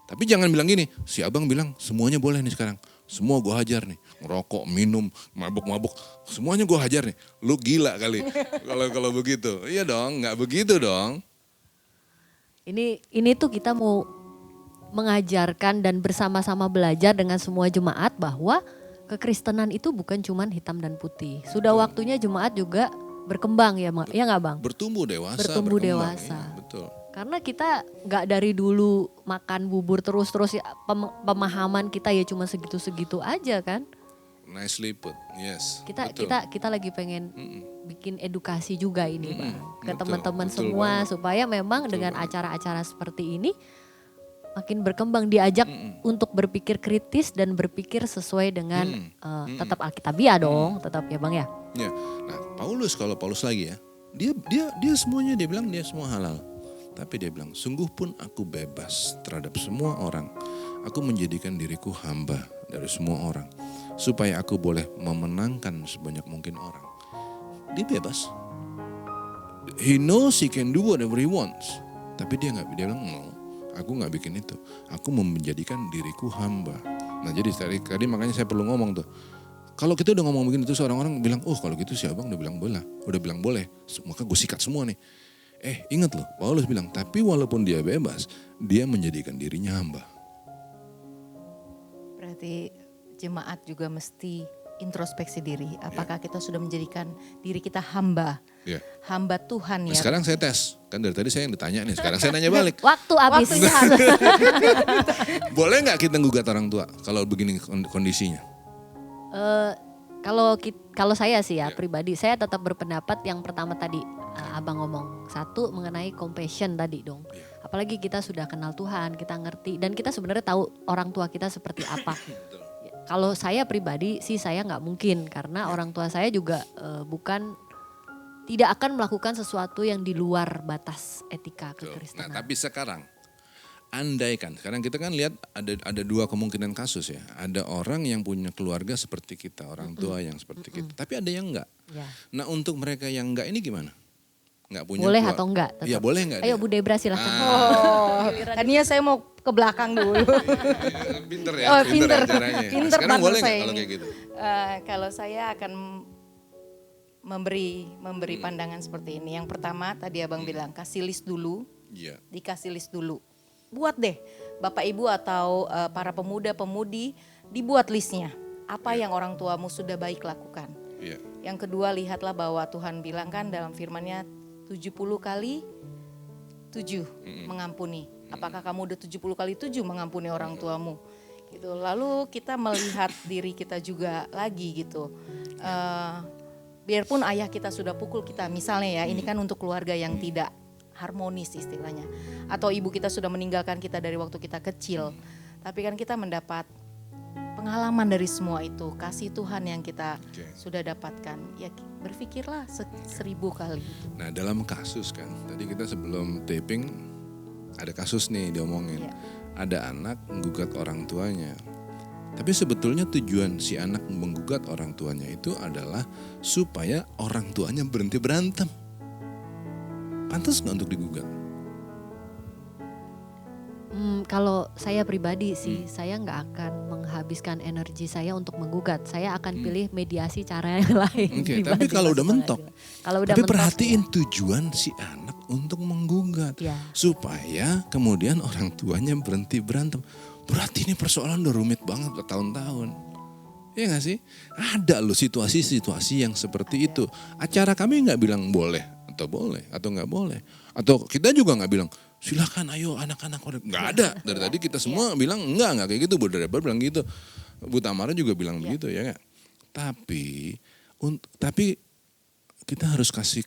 Tapi jangan bilang gini, si abang bilang semuanya boleh nih sekarang. Semua gue hajar nih, ngerokok, minum, mabuk-mabuk, semuanya gue hajar nih. Lu gila kali kalau begitu. Iya dong, nggak begitu dong. Ini tuh kita mau mengajarkan dan bersama-sama belajar dengan semua jemaat bahwa kekristenan itu bukan cuman hitam dan putih. Sudah waktunya jemaat juga berkembang ya nggak Bang? Bertumbuh dewasa. Bertumbuh berkembang. dewasa. Iya, betul. Karena kita nggak dari dulu makan bubur terus ya, pemahaman kita ya cuma segitu-segitu aja kan. Nicely put, yes. Kita lagi pengen bikin edukasi juga ini Bang ke Betul, teman-teman betul semua banget. supaya memang dengan acara-acara seperti ini makin berkembang, diajak untuk berpikir kritis dan berpikir sesuai dengan tetap Alkitabiah dong, tetap ya Bang ya. Ya. Nah, kalau Paulus lagi ya, dia semuanya dia bilang dia semua halal. Tapi dia bilang, sungguh pun aku bebas terhadap semua orang. Aku menjadikan diriku hamba dari semua orang. Supaya aku boleh memenangkan sebanyak mungkin orang. Dia bebas. He knows he can do whatever he wants. Tapi dia bilang, no, aku gak bikin itu. Aku menjadikan diriku hamba. Nah jadi tadi makanya saya perlu ngomong tuh. Kalau kita udah ngomong begini terus orang-orang bilang, oh kalau gitu si abang udah bilang boleh. Maka gue sikat semua nih. Ingat loh, Paulus bilang, tapi walaupun dia bebas, dia menjadikan dirinya hamba. Berarti jemaat juga mesti introspeksi diri. Apakah kita sudah menjadikan diri kita hamba? Ya. Hamba Tuhan Nah, ya. sekarang saya tes, kan dari tadi saya yang ditanya nih, sekarang saya nanya balik. Waktu habis. Waktunya habis. Boleh gak kita gugat orang tua kalau begini kondisinya? Kalau saya sih ya pribadi, saya tetap berpendapat yang pertama tadi Abang ngomong. Satu, mengenai compassion tadi dong. Apalagi kita sudah kenal Tuhan, kita ngerti dan kita sebenarnya tahu orang tua kita seperti apa. Kalau saya pribadi sih saya nggak mungkin karena orang tua saya juga tidak akan melakukan sesuatu yang di luar batas etika Nah, kekristenan. tapi sekarang sekarang kita kan lihat ada dua kemungkinan kasus ya. Ada orang yang punya keluarga seperti kita, orang tua yang seperti kita. Tapi ada yang enggak. Ya. Nah untuk mereka yang enggak ini gimana? Enggak punya Boleh atau enggak? Iya boleh enggak? Ayo Bu Debra silahkan. Oh, tadinya saya mau ke belakang dulu. Pinter ya, Oh, pinter pinter. acaranya. Pinter Sekarang partner boleh saya enggak kalau ini. kayak gitu? Kalau saya akan memberi pandangan seperti ini. Yang pertama tadi abang bilang kasih list dulu, Iya. dikasih list dulu. Buat deh Bapak Ibu atau para pemuda-pemudi dibuat listnya. Apa yang orang tuamu sudah baik lakukan. Iya. Yang kedua lihatlah bahwa Tuhan bilang kan dalam firman-Nya 70 kali 7 mengampuni. Apakah kamu udah 70 kali 7 mengampuni orang tuamu? Gitu. Lalu kita melihat diri kita juga lagi gitu. Biarpun ayah kita sudah pukul kita misalnya ya, ini kan untuk keluarga yang tidak harmonis istilahnya. Atau ibu kita sudah meninggalkan kita dari waktu kita kecil. Tapi kan kita mendapat pengalaman dari semua itu, kasih Tuhan yang kita sudah dapatkan. Ya berpikirlah 1000 kali. Nah dalam kasus kan, tadi kita sebelum taping ada kasus nih diomongin. Iya. Ada anak menggugat orang tuanya. Tapi sebetulnya tujuan si anak menggugat orang tuanya itu adalah supaya orang tuanya berhenti berantem. Pantas nggak untuk digugat? Kalau saya pribadi sih, saya nggak akan menghabiskan energi saya untuk menggugat. Saya akan pilih mediasi cara yang lain. Oke, tapi dibanding kalau udah masuk mentok, pengadilan. Kalau udah tapi mentok, perhatiin tujuan si anak untuk menggugat. Ya. Supaya kemudian orang tuanya berhenti berantem. Berarti ini persoalan udah rumit banget bertahun-tahun. Iya gak sih? Ada loh situasi-situasi yang seperti itu. Acara kami gak bilang boleh atau boleh atau nggak boleh. Atau kita juga nggak bilang silakan ayo anak-anak, nggak ada. Dari tadi kita semua bilang enggak kayak gitu. Bu Debar bilang gitu, Bu Tamara juga bilang begitu ya nggak. Tapi kita harus kasih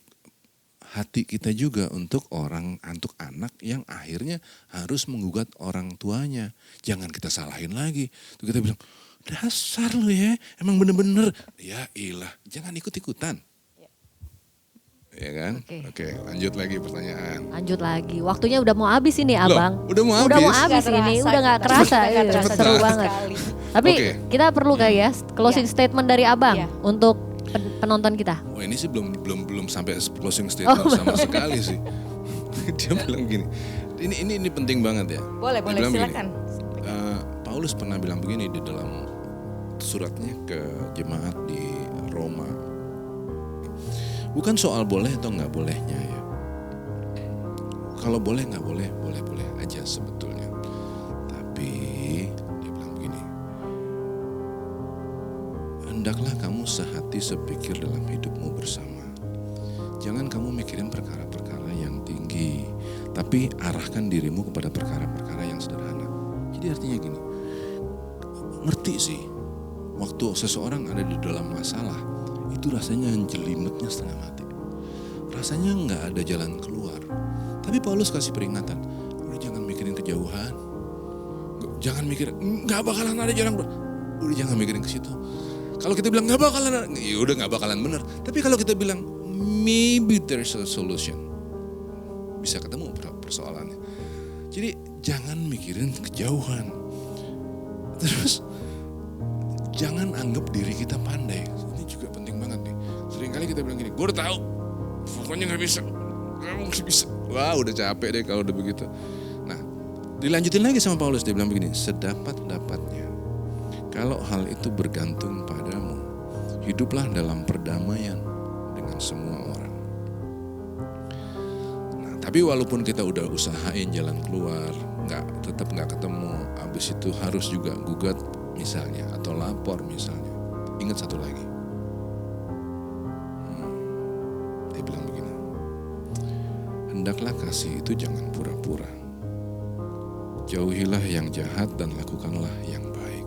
hati kita juga untuk anak yang akhirnya harus menggugat orang tuanya. Jangan kita salahin lagi. Tuh kita bilang, dasar lu ya, emang bener-bener. Ya ilah, jangan ikut-ikutan. Ya kan? Oke, lanjut lagi pertanyaan. Lanjut lagi. Waktunya udah mau habis ini, Loh, Abang. udah mau habis Ini, udah gak kerasa. Seru banget. Tapi kita perlu kali ya closing statement dari Abang untuk penonton kita. Oh ini sih belum sampai closing statement sama sekali sih. Dia bilang gini. Ini penting banget ya. Boleh silakan. Paulus pernah bilang begini di dalam suratnya ke jemaat di Roma. Bukan soal boleh atau nggak bolehnya ya. Kalau boleh nggak boleh, boleh aja sebetulnya. Tapi dia bilang begini. Hendaklah kamu sehati sepikir dalam hidupmu bersama. Jangan kamu mikirin perkara-perkara yang tinggi, tapi arahkan dirimu kepada perkara-perkara yang sederhana. Jadi artinya gini, ngerti sih, waktu seseorang ada di dalam masalah, itu rasanya jelimetnya setengah mati. Rasanya nggak ada jalan keluar. Tapi Paulus kasih peringatan, udah jangan mikirin kejauhan, jangan mikir nggak bakalan ada jalan keluar. Udah jangan mikirin ke situ. Kalau kita bilang nggak bakalan, ya udah nggak bakalan benar. Tapi kalau kita bilang maybe there's a solution, bisa ketemu persoalannya. Jadi jangan mikirin kejauhan. Terus jangan anggap diri kita pandai. Ini juga penting banget nih. Seringkali kita bilang gini, gue udah tahu, pokoknya nggak bisa. Wah udah capek deh kalau udah begitu. Nah dilanjutin lagi sama Paulus, dia bilang begini, sedapat-dapatnya. Kalau hal itu bergantung padamu, hiduplah dalam perdamaian dengan semua orang. Nah, tapi walaupun kita udah usahain jalan keluar, tetap nggak ketemu, abis itu harus juga gugat misalnya atau lapor misalnya. Ingat satu lagi, dia bilang begini, hendaklah kasih itu jangan pura-pura. Jauhilah yang jahat dan lakukanlah yang baik.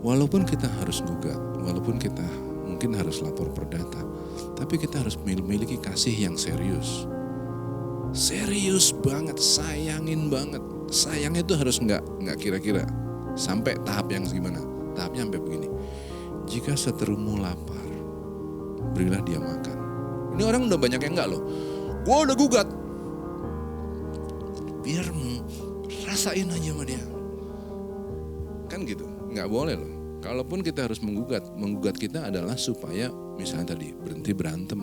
Walaupun kita harus gugat, walaupun kita mungkin harus lapor perdata, tapi kita harus memiliki kasih yang serius. Serius banget, sayangin banget. Sayangnya itu harus nggak kira-kira sampai tahap yang gimana? Tahapnya sampai begini. Jika seterumu lapar, berilah dia makan. Ini orang udah banyak yang enggak loh. Gua udah gugat. Biar rasain aja sama dia. Kan gitu. Nggak boleh loh. Kalaupun kita harus menggugat kita adalah supaya misalnya tadi berhenti berantem,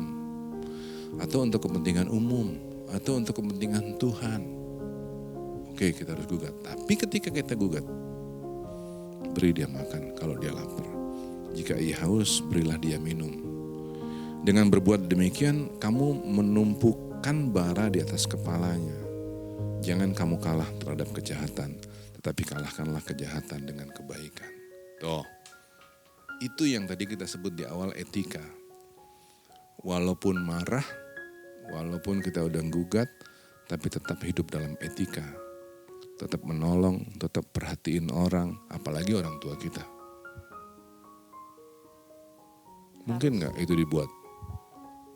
atau untuk kepentingan umum, atau untuk kepentingan Tuhan. Oke, kita harus gugat. Tapi ketika kita gugat, beri dia makan kalau dia lapar. Jika ia haus, berilah dia minum. Dengan berbuat demikian, kamu menumpukan bara di atas kepalanya. Jangan kamu kalah terhadap kejahatan, tetapi kalahkanlah kejahatan dengan kebaikan. Tuh, itu yang tadi kita sebut di awal etika. Walaupun marah, walaupun kita udah gugat, tapi tetap hidup dalam etika. Tetap menolong, tetap perhatiin orang, apalagi orang tua kita. Mungkin nggak itu dibuat?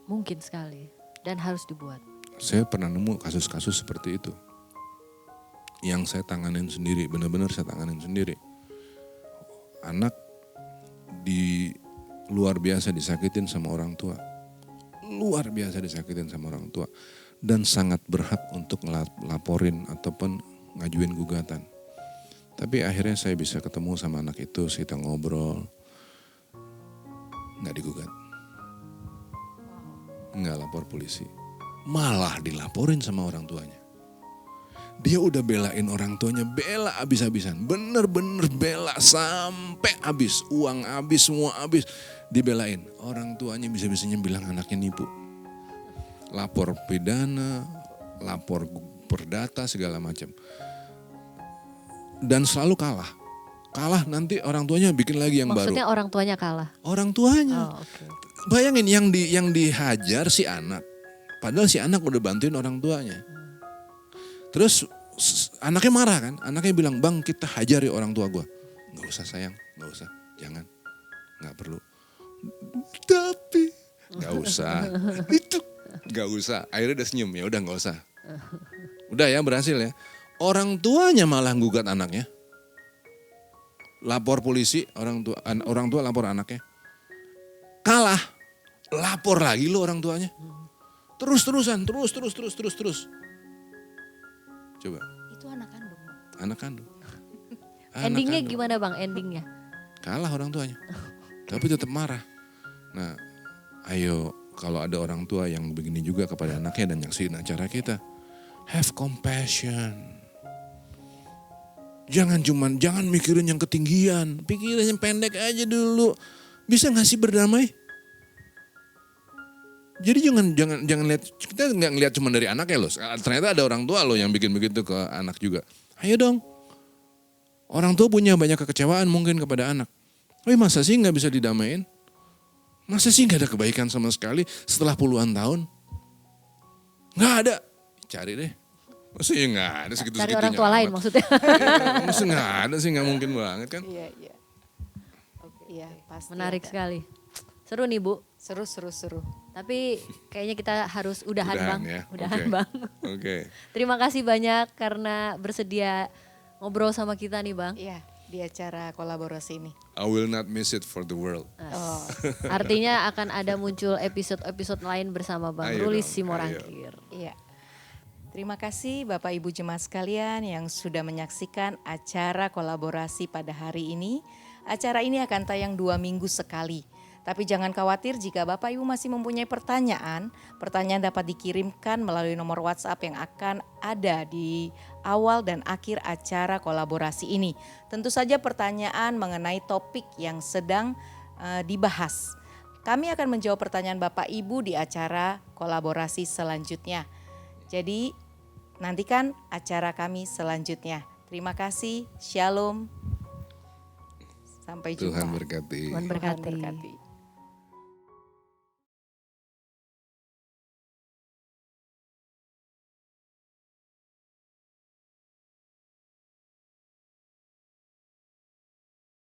Mungkin sekali, dan harus dibuat. Saya pernah nemu kasus-kasus seperti itu. Yang saya tanganin sendiri, benar-benar saya tanganin sendiri. Anak luar biasa disakitin sama orang tua. Luar biasa disakitin sama orang tua. Dan sangat berhak untuk laporin ataupun ngajuin gugatan. Tapi akhirnya saya bisa ketemu sama anak itu, kita ngobrol. Nggak digugat. Nggak lapor polisi. Malah dilaporin sama orang tuanya. Dia udah belain orang tuanya, bela abis-abisan. Bener-bener bela sampai habis. Uang habis, semua habis. Dibelain. Orang tuanya bisa-bisanya bilang anaknya nipu. Lapor pidana, lapor perdata, segala macam. Dan selalu kalah. Kalah nanti orang tuanya bikin lagi yang baru. Maksudnya orang tuanya kalah? Orang tuanya. Oh, okay. Bayangin yang dihajar si anak. Padahal si anak udah bantuin orang tuanya. Terus anaknya marah kan, anaknya bilang, bang kita hajari orang tua gue. Gak usah sayang, gak usah, jangan, gak perlu. Tapi gak usah, itu gak usah. Akhirnya udah senyum, ya udah gak usah. Udah ya berhasil ya. Orang tuanya malah gugat anaknya. Lapor polisi, orang tua lapor anaknya. Kalah, lapor lagi lo orang tuanya. Terus-terusan, terus. Coba. Itu anak kandung. Anak kandung. Endingnya gimana bang, endingnya? Kalah orang tuanya. Tapi tetap marah. Nah, ayo kalau ada orang tua yang begini juga kepada anaknya dan nyaksiin acara kita. Have compassion. Jangan mikirin yang ketinggian. Pikirin yang pendek aja dulu. Bisa gak sih berdamai? Jadi jangan lihat, kita nggak ngelihat cuma dari anaknya loh. Ternyata ada orang tua loh yang bikin begitu ke anak juga. Ayo dong. Orang tua punya banyak kekecewaan mungkin kepada anak. Tapi masa sih nggak bisa didamain? Masa sih nggak ada kebaikan sama sekali setelah puluhan tahun? Nggak ada. Cari deh. Masa ya nggak ada segitu-segitunya. Cari orang tua lain maksudnya. Ya, masa nggak ada sih, nggak mungkin banget kan. Iya. Iya, pasti. Menarik ada. sekali. Seru nih Bu. Seru. Tapi kayaknya kita harus udahan bang. Ya. Udahan Oke. bang. Oke. Terima kasih banyak karena bersedia ngobrol sama kita nih bang. Iya, di acara kolaborasi ini. I will not miss it for the world. Oh, Artinya akan ada muncul episode-episode lain bersama Bang Ayo Rulis dong, Simorangkir. iya. Terima kasih Bapak Ibu jemaat sekalian yang sudah menyaksikan acara kolaborasi pada hari ini. Acara ini akan tayang 2 minggu sekali. Tapi jangan khawatir jika Bapak Ibu masih mempunyai pertanyaan dapat dikirimkan melalui nomor WhatsApp yang akan ada di awal dan akhir acara kolaborasi ini. Tentu saja pertanyaan mengenai topik yang sedang dibahas. Kami akan menjawab pertanyaan Bapak Ibu di acara kolaborasi selanjutnya. Jadi nantikan acara kami selanjutnya. Terima kasih, shalom. Sampai jumpa. Tuhan berkati. Tuhan Tuhan berkati. berkati.